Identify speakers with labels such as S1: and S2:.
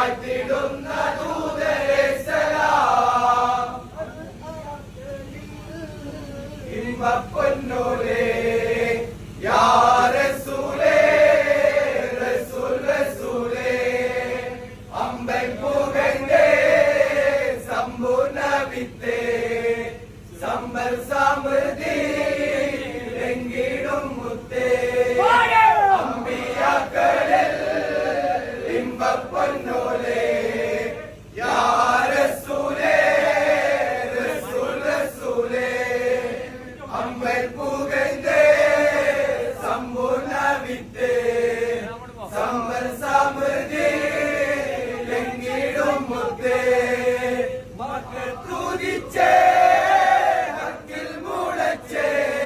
S1: വാഴ്ത്തിടുന്ന ദൂതരെ സലാം. ഇമ്പപ്പൊന്നോലേ യാ റസൂലേ റസൂൽ റസൂലേ അമ്പൻ പൂകന്റെ സമ്പൂർണ്ണ വിത്തേ സമ്പൽ സമൃദ്ധി ലംഘിടും മുത്തേ അമ്പിയാക്കളിൽ ഇമ്പപ്പൊന്നോലേ യാ റസൂലേ റസൂൽ റസൂലേ അമ്പൻ പൂകന്റെ സമ്പൂർണ്ണ വിത്തേ